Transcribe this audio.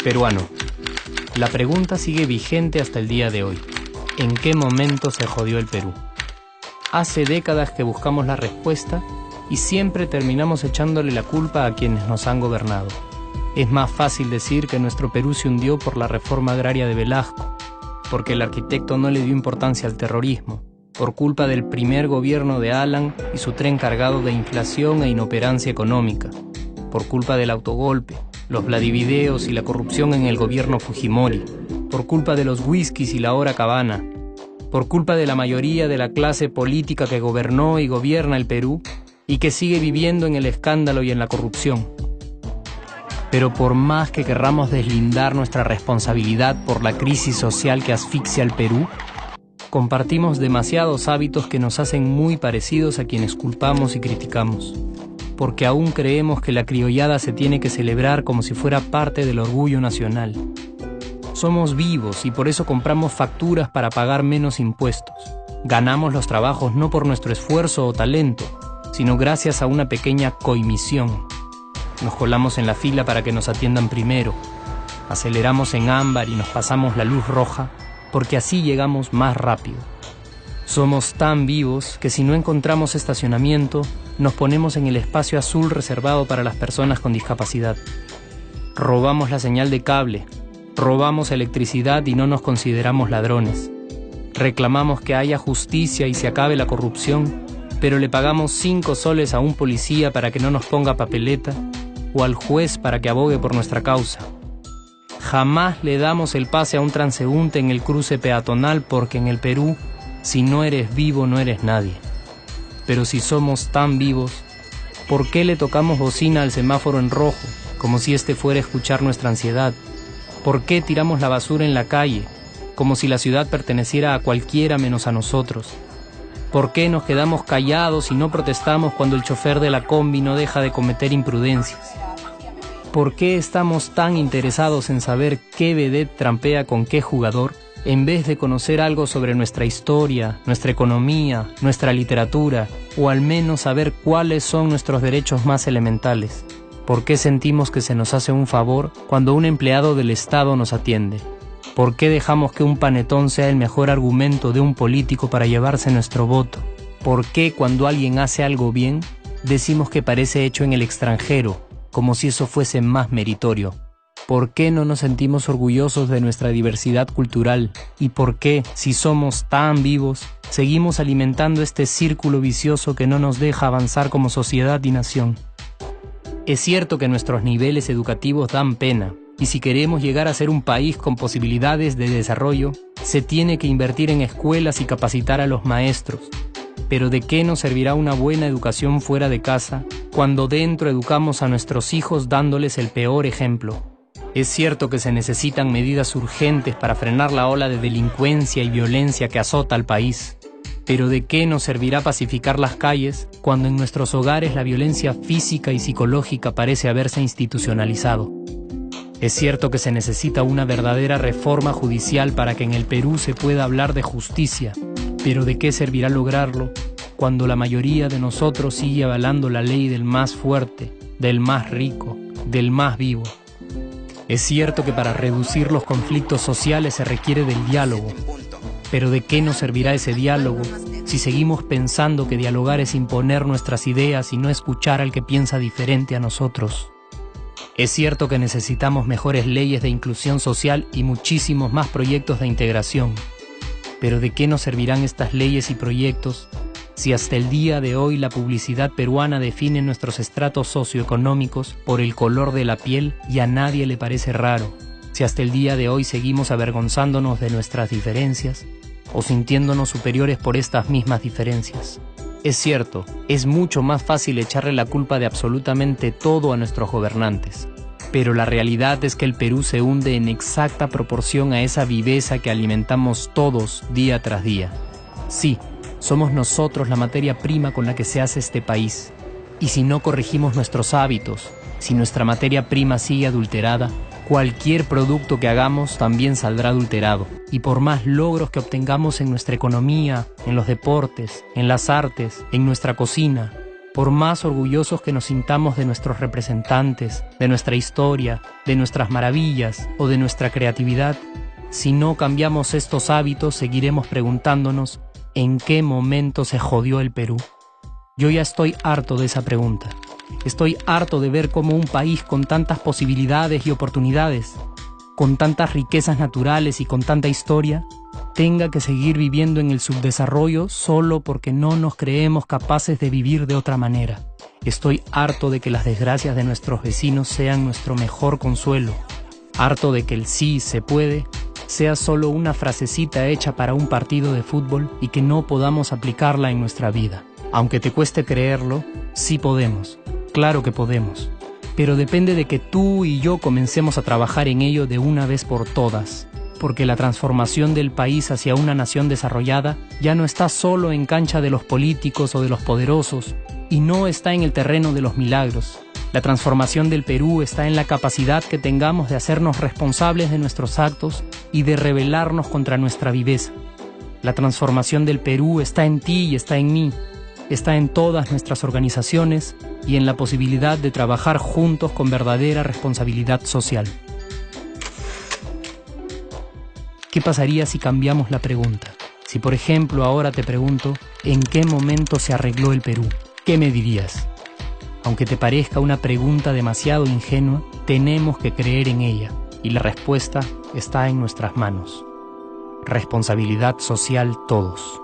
Peruano. La pregunta sigue vigente hasta el día de hoy. ¿En qué momento se jodió el Perú? Hace décadas que buscamos la respuesta y siempre terminamos echándole la culpa a quienes nos han gobernado. Es más fácil decir que nuestro Perú se hundió por la reforma agraria de Velasco, porque el arquitecto no le dio importancia al terrorismo, por culpa del primer gobierno de Alan y su tren cargado de inflación e inoperancia económica, por culpa del autogolpe, los Vladivideos y la corrupción en el gobierno Fujimori, por culpa de los whiskies y la hora cabana, por culpa de la mayoría de la clase política que gobernó y gobierna el Perú y que sigue viviendo en el escándalo y en la corrupción. Pero por más que querramos deslindar nuestra responsabilidad por la crisis social que asfixia al Perú, compartimos demasiados hábitos que nos hacen muy parecidos a quienes culpamos y criticamos, porque aún creemos que la criollada se tiene que celebrar como si fuera parte del orgullo nacional. Somos vivos y por eso compramos facturas para pagar menos impuestos. Ganamos los trabajos no por nuestro esfuerzo o talento, sino gracias a una pequeña coimisión. Nos colamos en la fila para que nos atiendan primero, aceleramos en ámbar y nos pasamos la luz roja, porque así llegamos más rápido. Somos tan vivos que si no encontramos estacionamiento, nos ponemos en el espacio azul reservado para las personas con discapacidad. Robamos la señal de cable, robamos electricidad y no nos consideramos ladrones. Reclamamos que haya justicia y se acabe la corrupción, pero le pagamos 5 soles a un policía para que no nos ponga papeleta o al juez para que abogue por nuestra causa. Jamás le damos el pase a un transeúnte en el cruce peatonal porque en el Perú, si no eres vivo, no eres nadie. Pero si somos tan vivos, ¿por qué le tocamos bocina al semáforo en rojo, como si este fuera a escuchar nuestra ansiedad? ¿Por qué tiramos la basura en la calle, como si la ciudad perteneciera a cualquiera menos a nosotros? ¿Por qué nos quedamos callados y no protestamos cuando el chofer de la combi no deja de cometer imprudencias? ¿Por qué estamos tan interesados en saber qué vedette trampea con qué jugador, en vez de conocer algo sobre nuestra historia, nuestra economía, nuestra literatura, o al menos saber cuáles son nuestros derechos más elementales? ¿Por qué sentimos que se nos hace un favor cuando un empleado del Estado nos atiende? ¿Por qué dejamos que un panetón sea el mejor argumento de un político para llevarse nuestro voto? ¿Por qué cuando alguien hace algo bien, decimos que parece hecho en el extranjero, como si eso fuese más meritorio? ¿Por qué no nos sentimos orgullosos de nuestra diversidad cultural? ¿Y por qué, si somos tan vivos, seguimos alimentando este círculo vicioso que no nos deja avanzar como sociedad y nación? Es cierto que nuestros niveles educativos dan pena, y si queremos llegar a ser un país con posibilidades de desarrollo, se tiene que invertir en escuelas y capacitar a los maestros. Pero ¿de qué nos servirá una buena educación fuera de casa cuando dentro educamos a nuestros hijos dándoles el peor ejemplo? Es cierto que se necesitan medidas urgentes para frenar la ola de delincuencia y violencia que azota al país. Pero ¿de qué nos servirá pacificar las calles cuando en nuestros hogares la violencia física y psicológica parece haberse institucionalizado? Es cierto que se necesita una verdadera reforma judicial para que en el Perú se pueda hablar de justicia, pero ¿de qué servirá lograrlo cuando la mayoría de nosotros sigue avalando la ley del más fuerte, del más rico, del más vivo? Es cierto que para reducir los conflictos sociales se requiere del diálogo, pero ¿de qué nos servirá ese diálogo si seguimos pensando que dialogar es imponer nuestras ideas y no escuchar al que piensa diferente a nosotros? Es cierto que necesitamos mejores leyes de inclusión social y muchísimos más proyectos de integración, pero ¿de qué nos servirán estas leyes y proyectos si hasta el día de hoy la publicidad peruana define nuestros estratos socioeconómicos por el color de la piel y a nadie le parece raro? Si hasta el día de hoy seguimos avergonzándonos de nuestras diferencias o sintiéndonos superiores por estas mismas diferencias. Es cierto, es mucho más fácil echarle la culpa de absolutamente todo a nuestros gobernantes, pero la realidad es que el Perú se hunde en exacta proporción a esa viveza que alimentamos todos día tras día. Sí, somos nosotros la materia prima con la que se hace este país, y si no corregimos nuestros hábitos, si nuestra materia prima sigue adulterada, cualquier producto que hagamos también saldrá adulterado. Y por más logros que obtengamos en nuestra economía, en los deportes, en las artes, en nuestra cocina, por más orgullosos que nos sintamos de nuestros representantes, de nuestra historia, de nuestras maravillas o de nuestra creatividad, si no cambiamos estos hábitos, seguiremos preguntándonos ¿en qué momento se jodió el Perú? Yo ya estoy harto de esa pregunta. Estoy harto de ver cómo un país con tantas posibilidades y oportunidades, con tantas riquezas naturales y con tanta historia, tenga que seguir viviendo en el subdesarrollo solo porque no nos creemos capaces de vivir de otra manera. Estoy harto de que las desgracias de nuestros vecinos sean nuestro mejor consuelo. Harto de que el sí se puede sea solo una frasecita hecha para un partido de fútbol y que no podamos aplicarla en nuestra vida. Aunque te cueste creerlo, sí podemos. Claro que podemos. Pero depende de que tú y yo comencemos a trabajar en ello de una vez por todas. Porque la transformación del país hacia una nación desarrollada ya no está solo en cancha de los políticos o de los poderosos, y no está en el terreno de los milagros. La transformación del Perú está en la capacidad que tengamos de hacernos responsables de nuestros actos y de rebelarnos contra nuestra viveza. La transformación del Perú está en ti y está en mí. Está en todas nuestras organizaciones y en la posibilidad de trabajar juntos con verdadera responsabilidad social. ¿Qué pasaría si cambiamos la pregunta? Si, por ejemplo, ahora te pregunto, ¿en qué momento se arregló el Perú? ¿Qué me dirías? Aunque te parezca una pregunta demasiado ingenua, tenemos que creer en ella, y la respuesta está en nuestras manos. Responsabilidad social todos.